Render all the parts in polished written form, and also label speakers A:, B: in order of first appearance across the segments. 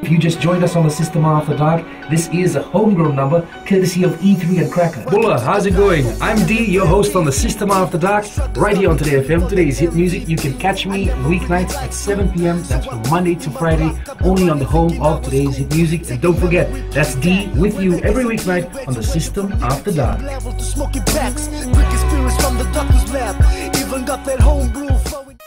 A: If you just joined us on the System After Dark, this is a homegrown number courtesy of E3 and Cracker. Bulla, how's it going? I'm D, your host on the System After Dark, right here on Today FM. Today's hit music. You can catch me weeknights at 7 p.m. That's from Monday to Friday, only on the home of Today's hit music. And don't forget, that's D with you every weeknight on the System After Dark. Even got that homebrew flowing.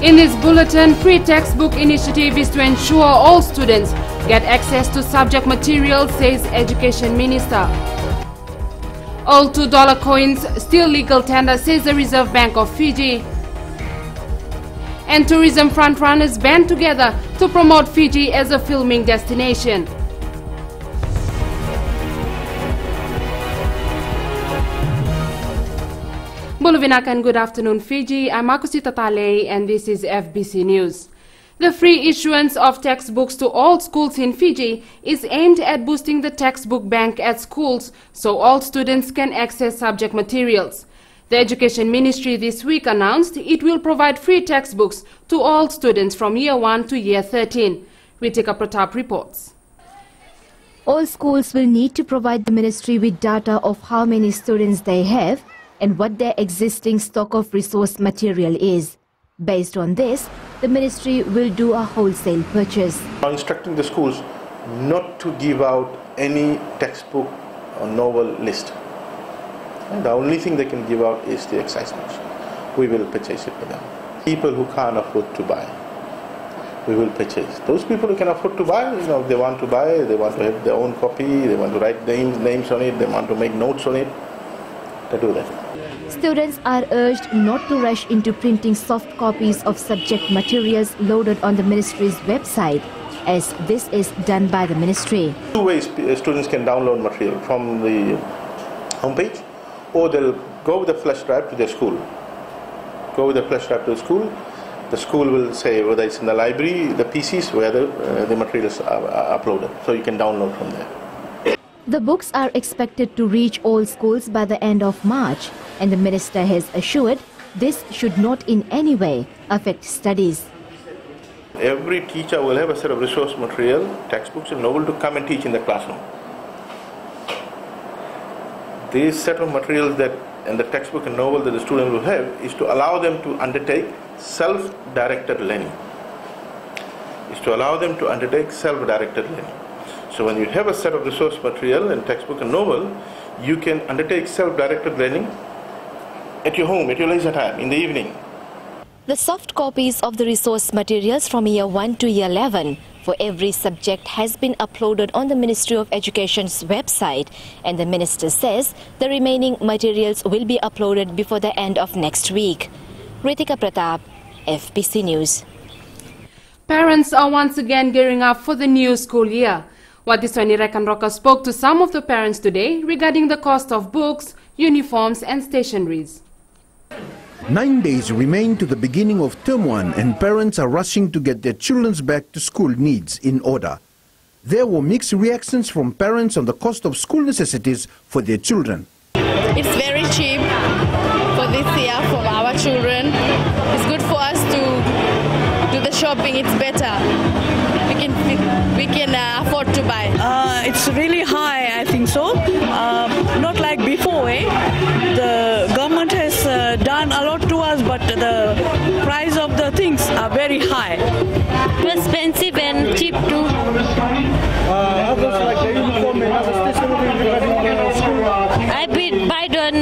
B: In this bulletin, free textbook initiative is to ensure all students get access to subject material, says Education Minister. All $2 coins still legal tender, says the Reserve Bank of Fiji. And tourism frontrunners band together to promote Fiji as a filming destination. Bulavinak and good afternoon, Fiji. I'm Makusita Tale and this is FBC News. The free issuance of textbooks to all schools in Fiji is aimed at boosting the textbook bank at schools so all students can access subject materials. The Education Ministry this week announced it will provide free textbooks to all students from Year 1 to Year 13. Ritika Pratap reports.
C: All schools will need to provide the ministry with data of how many students they have and what their existing stock of resource material is. Based on this, the ministry will do a wholesale purchase.
D: I'm instructing the schools not to give out any textbook or novel list. And the only thing they can give out is the exercise books. We will purchase it for them. People who can't afford to buy, we will purchase. Those people who can afford to buy, if they want to buy, they want to have their own copy, they want to write names on it, they want to make notes on it, they do that.
C: Students are urged not to rush into printing soft copies of subject materials loaded on the ministry's website, as this is done by the ministry.
D: Two ways students can download material from the homepage, or they'll go with a flash drive to their school. Go with a flash drive to the school. The school will say whether it's in the library, the PCs, where the materials are uploaded, so you can download from there.
C: The books are expected to reach all schools by the end of March, and the minister has assured this should not in any way affect studies.
D: Every teacher will have a set of resource material, textbooks and novel to come and teach in the classroom. This set of materials and the textbook and novel that the student will have is to allow them to undertake self-directed learning. So when you have a set of resource material and textbook and novel, you can undertake self-directed learning at your home, at your leisure time, in the evening.
C: The soft copies of the resource materials from Year 1 to Year 11 for every subject has been uploaded on the Ministry of Education's website, and the minister says the remaining materials will be uploaded before the end of next week. Ritika Pratap, FBC News.
B: Parents are once again gearing up for the new school year. Wadiswani Rekanroka spoke to some of the parents today regarding the cost of books, uniforms and stationeries.
E: 9 days remain to the beginning of term 1 and parents are rushing to get their children's back to school needs in order. There were mixed reactions from parents on the cost of school necessities for their children.
F: It's very cheap for this year for our children. It's good for us to do the shopping. It's better. We can afford to buy.
G: It's really high, I think so. Not like before. The government has done a lot to us, but the price of the things are very high.
F: Expensive and cheap too. I bought on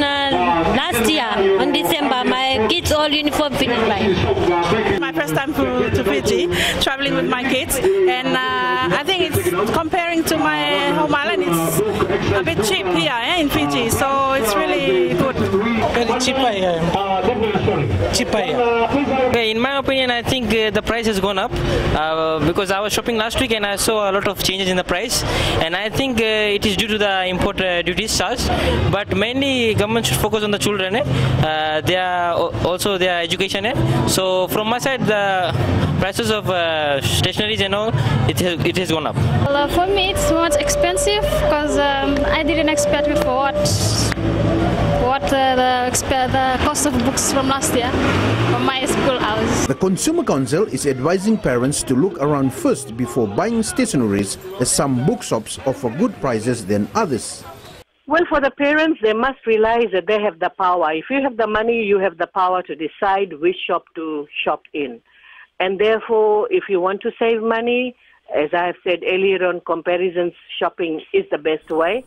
F: last year on December. My kids all uniform finished by.
G: My first time to Fiji, traveling with my kids, and I think it's comparing to my home island. It's a bit cheap here in Fiji, so it's really good.
H: Very cheaper here. In my opinion, I think the price has gone up because I was shopping last week and I saw a lot of changes in the price, and I think it is due to the import duties charged. But mainly, government should focus on the children. They are also their education. So from my side, the prices of stationeries and all, it has gone up.
I: Well, for me it's much expensive because I didn't expect before the cost of books from last year from my school house.
E: The Consumer Council is advising parents to look around first before buying stationeries, as some bookshops offer good prices than others.
J: Well, for the parents, they must realize that they have the power. If you have the money, you have the power to decide which shop to shop in. And therefore, if you want to save money, as I have said earlier on, comparisons shopping is the best way.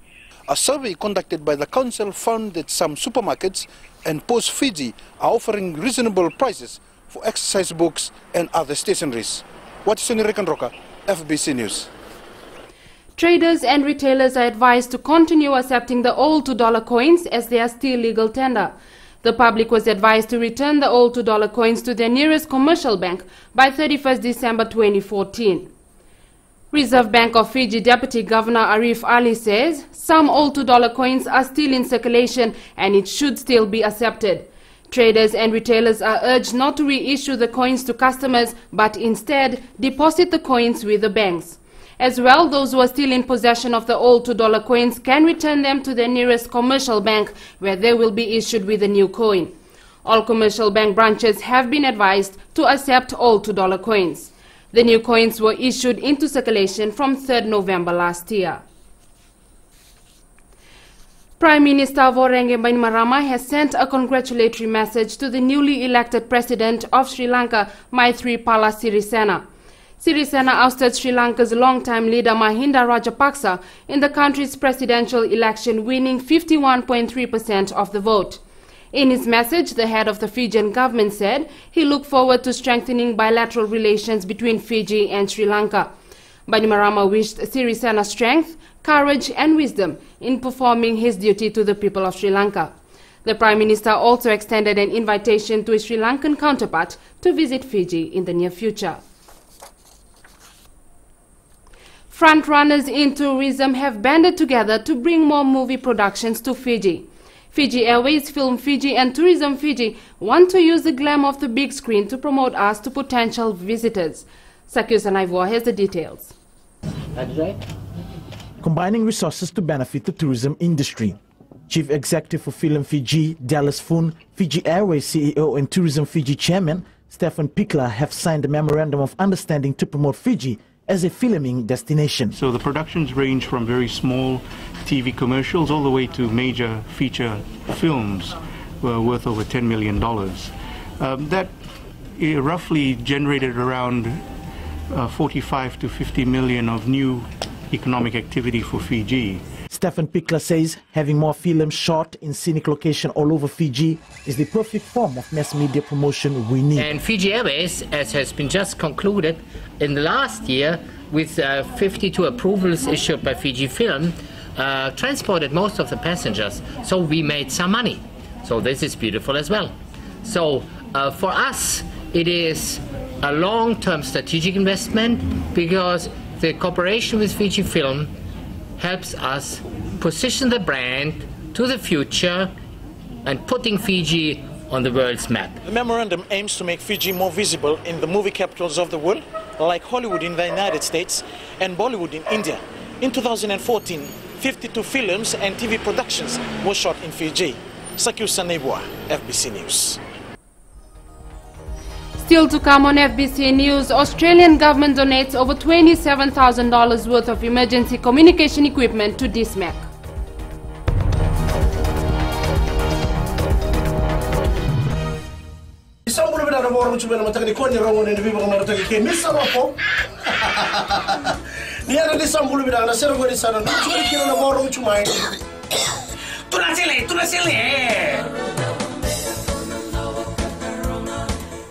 E: A survey conducted by the council found that some supermarkets and Post Fiji are offering reasonable prices for exercise books and other stationeries. What's in Rekan Roka, FBC News.
B: Traders and retailers are advised to continue accepting the old $2 coins as they are still legal tender. The public was advised to return the old $2 coins to their nearest commercial bank by 31st December 2014. Reserve Bank of Fiji Deputy Governor Arif Ali says some old $2 coins are still in circulation and it should still be accepted. Traders and retailers are urged not to reissue the coins to customers but instead deposit the coins with the banks. As well, those who are still in possession of the old $2 coins can return them to their nearest commercial bank where they will be issued with a new coin. All commercial bank branches have been advised to accept old $2 coins. The new coins were issued into circulation from 3rd November last year. Prime Minister Voreqe Bainimarama has sent a congratulatory message to the newly elected President of Sri Lanka, Maithripala Sirisena. Sirisena ousted Sri Lanka's longtime leader Mahinda Rajapaksa in the country's presidential election, winning 51.3% of the vote. In his message, the head of the Fijian government said he looked forward to strengthening bilateral relations between Fiji and Sri Lanka. Bainimarama wished Sirisena strength, courage and wisdom in performing his duty to the people of Sri Lanka. The Prime Minister also extended an invitation to his Sri Lankan counterpart to visit Fiji in the near future. Frontrunners in tourism have banded together to bring more movie productions to Fiji. Fiji Airways, Film Fiji and Tourism Fiji want to use the glamour of the big screen to promote us to potential visitors. Sakyus Anaivua has the details.
K: Combining resources to benefit the tourism industry. Chief Executive for Film Fiji, Dallas Foon, Fiji Airways CEO and Tourism Fiji Chairman, Stefan Pikla have signed a memorandum of understanding to promote Fiji as a filming destination.
L: So the productions range from very small TV commercials all the way to major feature films worth over $10 million. That roughly generated around 45 to 50 million of new economic activity for Fiji.
K: Stefan Pikla says having more films shot in scenic location all over Fiji is the perfect form of mass media promotion we need.
M: And Fiji Airways, as has been just concluded in the last year, with 52 approvals issued by Fiji Film, transported most of the passengers. So we made some money. So this is beautiful as well. So for us, it is a long-term strategic investment because the cooperation with Fiji Film helps us position the brand to the future and putting Fiji on the world's map.
N: The memorandum aims to make Fiji more visible in the movie capitals of the world, like Hollywood in the United States and Bollywood in India. In 2014, 52 films and TV productions were shot in Fiji. Sakyus Anaivua, FBC News.
B: Still to come on FBC News, Australian government donates over $27,000 worth of emergency communication equipment to DSMAC.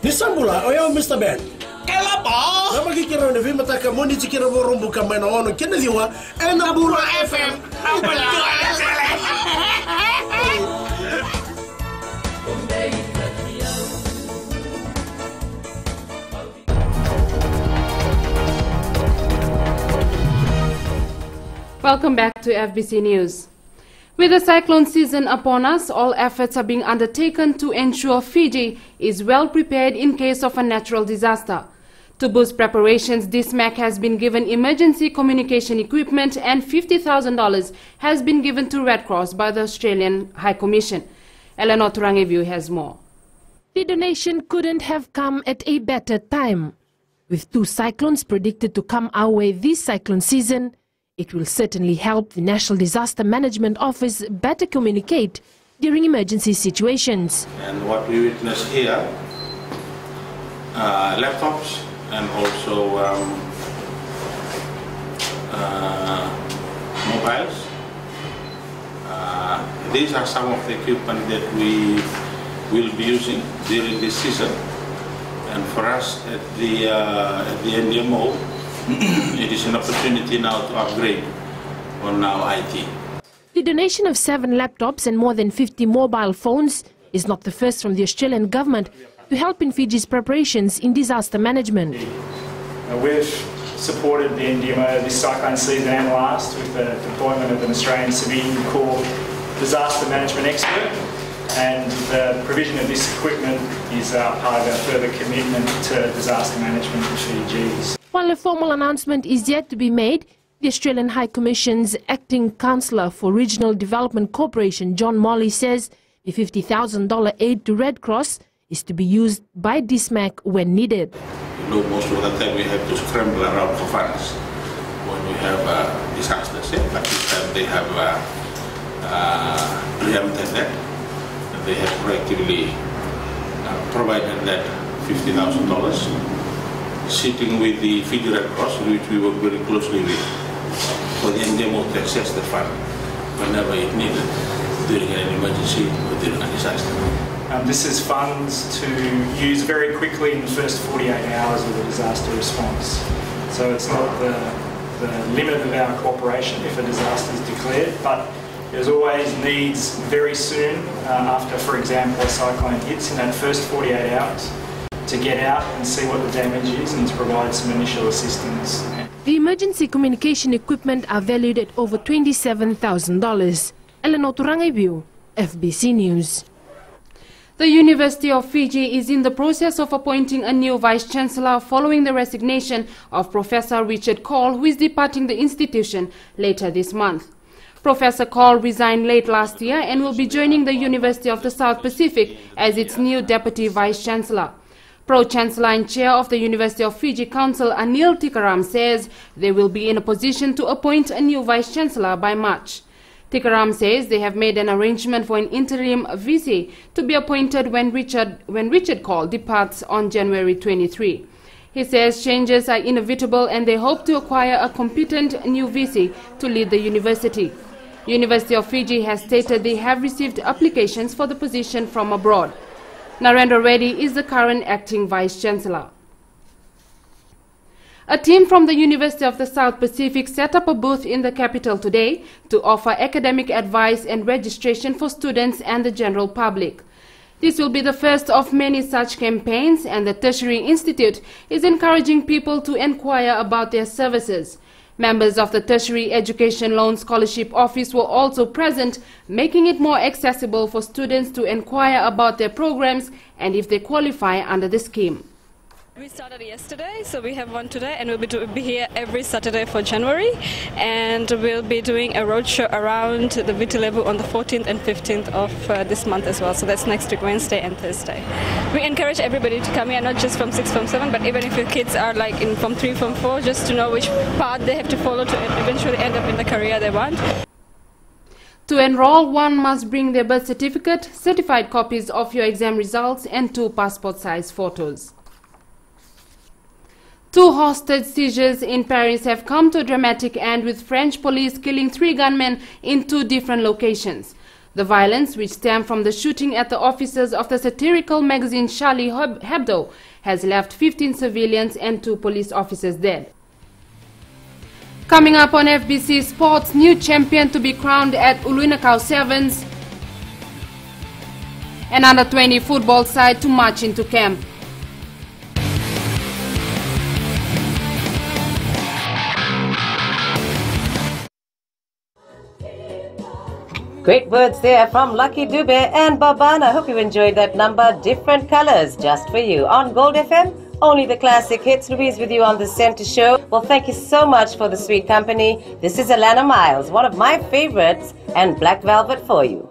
O: Nisambula, oyo Mr. Ben. Kelapa. Nama kikira na vima taka moni tikira borumbu kama na ono kena diwa Enabura FM.
B: Welcome back to FBC News. With the cyclone season upon us, all efforts are being undertaken to ensure Fiji is well prepared in case of a natural disaster. To boost preparations, DISMAC has been given emergency communication equipment and $50,000 has been given to Red Cross by the Australian High Commission. Eleanor Turangevu has more.
P: The donation couldn't have come at a better time. With 2 cyclones predicted to come our way this cyclone season, it will certainly help the National Disaster Management Office better communicate during emergency situations.
Q: And what we witness here, laptops and also mobiles. These are some of the equipment that we will be using during this season. And for us at the NDMO, it is an opportunity now to upgrade on our IT.
P: The donation of 7 laptops and more than 50 mobile phones is not the first from the Australian government to help in Fiji's preparations in disaster management.
R: We've supported the NDMO this cyclone season and last with the deployment of an Australian Civilian Corps disaster management expert, and the provision of this equipment is part of our further commitment to disaster management in Fiji.
P: While a formal announcement is yet to be made, the Australian High Commission's acting councillor for Regional Development Corporation, John Molly, says the $50,000 aid to Red Cross is to be used by DISMAC when needed.
Q: You know, most of the time we have to scramble around for funds when we have disasters, but this time they have preempted that, and they have proactively provided that $50,000, sitting with the Fiji Red Cross, which we work very closely with, for the NDMO to access the fund whenever it needed during an emergency or during a disaster.
R: This is funds to use very quickly in the first 48 hours of the disaster response. So it's not the limit of our cooperation if a disaster is declared, but there's always needs very soon after, for example, a cyclone hits in that first 48 hours to get out and see what the damage is and to provide some initial assistance.
P: The emergency communication equipment are valued at over $27,000. Eleanor Turangevu, FBC News.
B: The University of Fiji is in the process of appointing a new Vice-Chancellor following the resignation of Professor Richard Call, who is departing the institution later this month. Professor Call resigned late last year and will be joining the University of the South Pacific as its new Deputy Vice-Chancellor. Pro-Chancellor and Chair of the University of Fiji Council, Anil Tikaram, says they will be in a position to appoint a new Vice-Chancellor by March. Tikaram says they have made an arrangement for an interim VC to be appointed when Richard Call departs on January 23. He says changes are inevitable and they hope to acquire a competent new VC to lead the university. University of Fiji has stated they have received applications for the position from abroad. Narendra Reddy is the current acting Vice-Chancellor. A team from the University of the South Pacific set up a booth in the capital today to offer academic advice and registration for students and the general public. This will be the first of many such campaigns, and the Tertiary Institute is encouraging people to inquire about their services. Members of the Tertiary Education Loan Scholarship Office were also present, making it more accessible for students to inquire about their programs and if they qualify under the scheme.
S: We started yesterday, so we have one today, and we'll be here every Saturday for January, and we'll be doing a roadshow around the Viti level on the 14th and 15th of this month as well, so that's next week, Wednesday and Thursday. We encourage everybody to come here, not just from 6th, from 7th, but even if your kids are like in from 3, from 4, just to know which path they have to follow to eventually end up in the career they want.
B: To enroll, one must bring their birth certificate, certified copies of your exam results, and 2 passport-size photos. 2 hostage seizures in Paris have come to a dramatic end, with French police killing 3 gunmen in 2 different locations. The violence, which stemmed from the shooting at the offices of the satirical magazine Charlie Hebdo, has left 15 civilians and 2 police officers dead. Coming up on FBC Sports, new champion to be crowned at Uluinakau Sevens. An under-20 football side to march into camp.
T: Great words there from Lucky Dube and Baban. I hope you enjoyed that number. Different colors just for you on Gold FM Only the classic hits. Louise with you on the Center Show. Well, thank you so much for the sweet company. This is Alana Miles, one of my favorites, and Black Velvet for you.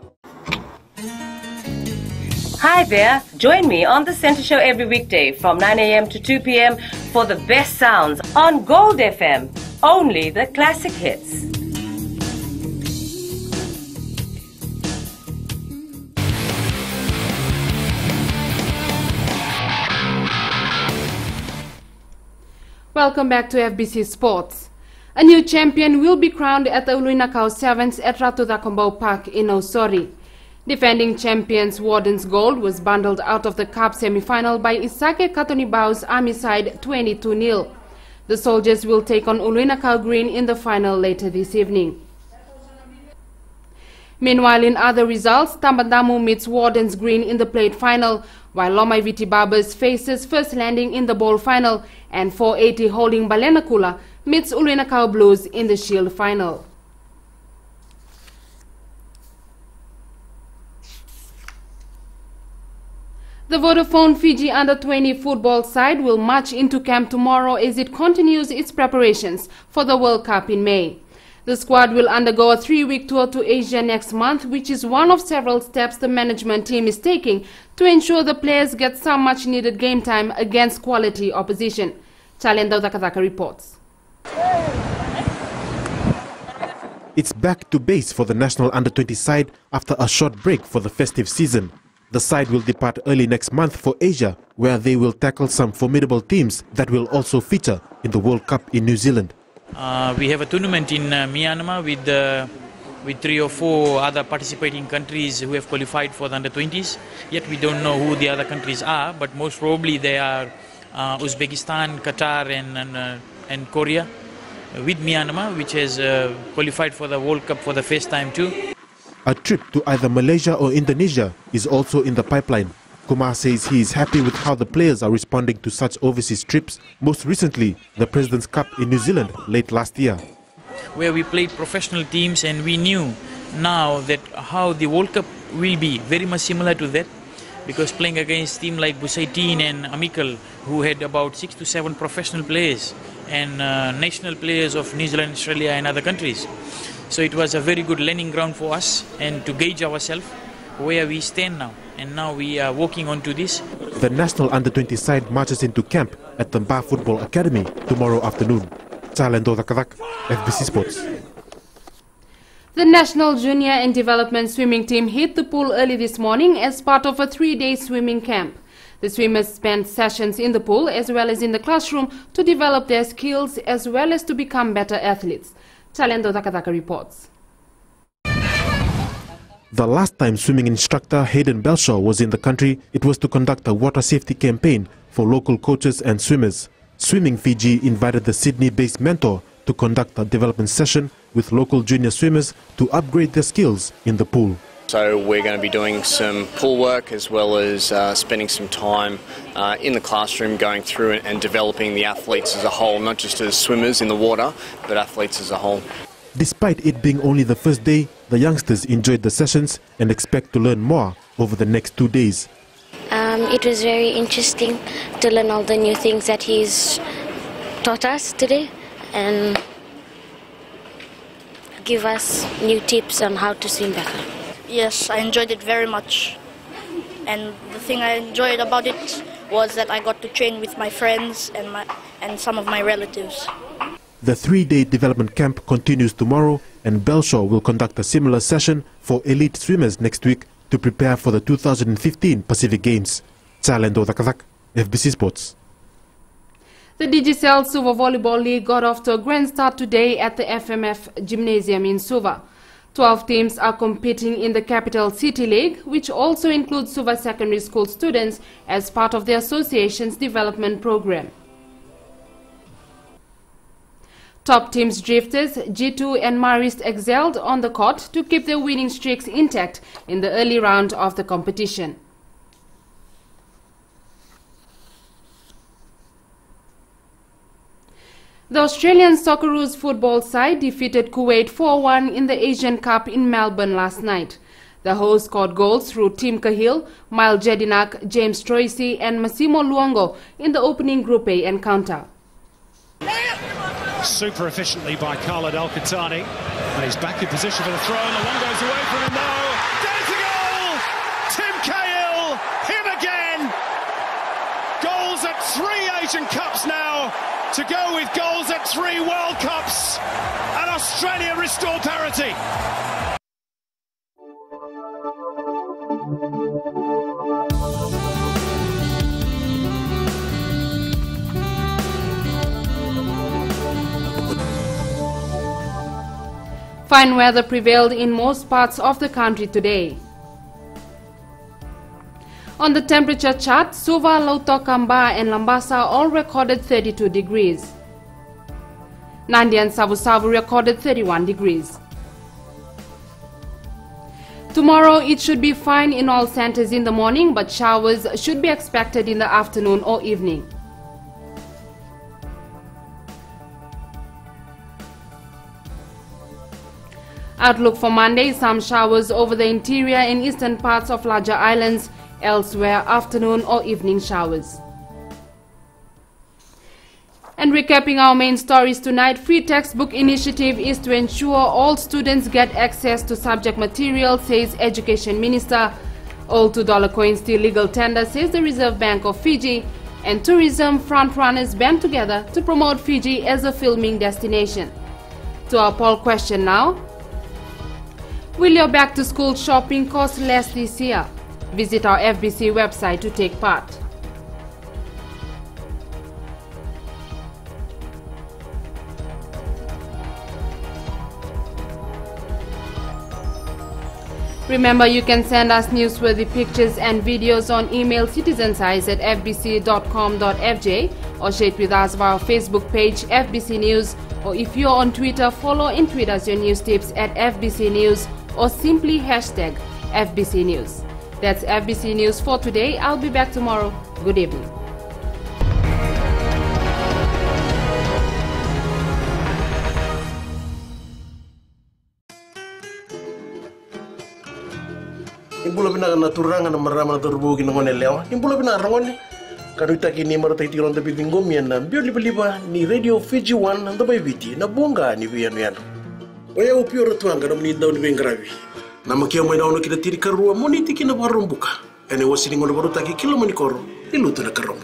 T: Hi there. Join me on the Center Show every weekday from 9 a.m. to 2 p.m. for the best sounds on Gold FM. Only the classic hits.
B: Welcome back to FBC Sports. A new champion will be crowned at the Uluinakau Sevens at Ratu Thakombau Park in Osori. Defending champions Warden's Gold was bundled out of the cup semi-final by Isake Katonibau's Army side 22-0. The soldiers will take on Uluinakau Green in the final later this evening. Meanwhile, in other results, Tambandamu meets Warden's Green in the plate final, while Lomai Viti Barbers faces First Landing in the ball final, and 480 holding Balenakula meets Uluinakau Blues in the Shield final. The Vodafone Fiji Under-20 football side will march into camp tomorrow as it continues its preparations for the World Cup in May. The squad will undergo a 3-week tour to Asia next month, which is one of several steps the management team is taking to ensure the players get some much-needed game time against quality opposition. Chalendo Takataka reports.
U: It's back to base for the national Under-20 side after a short break for the festive season. The side will depart early next month for Asia, where they will tackle some formidable teams that will also feature in the World Cup in New Zealand.
V: We have a tournament in Myanmar with 3 or 4 other participating countries who have qualified for the Under-20s. Yet we don't know who the other countries are, but most probably they are Uzbekistan, Qatar and Korea, with Myanmar, which has qualified for the World Cup for the first time too.
U: A trip to either Malaysia or Indonesia is also in the pipeline. Kumar says he is happy with how the players are responding to such overseas trips, most recently the President's Cup in New Zealand late last year.
V: Where we played professional teams, and we knew now that how the World Cup will be very much similar to that, because playing against teams like Busaitin and Amikal, who had about 6 to 7 professional players and national players of New Zealand, Australia and other countries. So it was a very good learning ground for us and to gauge ourselves where we stand now. And now we are working on to this.
U: The national Under-20 side marches into camp at the Mba Football Academy tomorrow afternoon. Chalendo Takatak, FBC Sports.
B: The national junior and development swimming team hit the pool early this morning as part of a 3-day swimming camp. The swimmers spent sessions in the pool as well as in the classroom to develop their skills as well as to become better athletes. Chalendo Takataka reports.
U: The last time swimming instructor Hayden Belshaw was in the country, it was to conduct a water safety campaign for local coaches and swimmers. Swimming Fiji invited the Sydney-based mentor to conduct a development session with local junior swimmers to upgrade their skills in the pool.
W: So we're going to be doing some pool work as well as spending some time in the classroom going through and developing the athletes as a whole, not just as swimmers in the water, but athletes as a whole.
U: Despite it being only the first day, the youngsters enjoyed the sessions and expect to learn more over the next 2 days.
X: It was very interesting to learn all the new things that he's taught us today and give us new tips on how to swim better.
Y: Yes, I enjoyed it very much. And the thing I enjoyed about it was that I got to train with my friends and some of my relatives.
U: The 3-day development camp continues tomorrow, and Belshaw will conduct a similar session for elite swimmers next week to prepare for the 2015 Pacific Games. Chalendo Takatak, FBC Sports.
B: The Digicel Suva Volleyball League got off to a grand start today at the FMF Gymnasium in Suva. 12 teams are competing in the Capital City League, which also includes Suva Secondary School students as part of the association's development program. Top teams Drifters, G2 and Marist excelled on the court to keep their winning streaks intact in the early round of the competition. The Australian Socceroos football side defeated Kuwait 4-1 in the Asian Cup in Melbourne last night. The hosts scored goals through Tim Cahill, Miles Jedinak, James Troisi and Massimo Luongo in the opening Group A encounter.
A: Super efficiently by Khaled Al-Qahtani. And he's back in position for the throw, and the one goes away from him now. There's the goal! Tim Cahill, him again! Goals at 3 Asian Cups now, to go with goals at 3 World Cups, and Australia restore parity.
B: Fine weather prevailed in most parts of the country today. On the temperature chart, Suva, Lautokamba and Lambasa all recorded 32 degrees. Nandi and Savu recorded 31 degrees. Tomorrow it should be fine in all centers in the morning, but showers should be expected in the afternoon or evening. Outlook for Monday, some showers over the interior and eastern parts of larger islands, elsewhere afternoon or evening showers. And recapping our main stories tonight, Free Textbook Initiative is to ensure all students get access to subject material, says Education Minister. All $2 coins still legal tender, says the Reserve Bank of Fiji. And tourism frontrunners band together to promote Fiji as a filming destination. To our poll question now. Will your back-to-school shopping cost less this year? Visit our FBC website to take part. Remember, you can send us newsworthy pictures and videos on email citizenseyes@fbc.com.fj or share it with us via our Facebook page FBC News, or if you're on Twitter, follow and tweet us your news tips at FBC News or simply hashtag FBC News. That's FBC News for today. I'll be back tomorrow. Good evening.
O: Imbula bina na turanga na marama na turbugi na ngone lewa. Imbula bina rangone. Karuta kini marata itiron da bidingomi na bio liba ni Radio Fiji 1 na bay viti na bonga ni biyanu yano. Oya upio rotuanga na muni daw ni bengravi. Na makia mo daw no kita tiri karua moniti kina barumbuka. Ene wasini ngone baruta ki kilo mani koro. Iluto na karomo.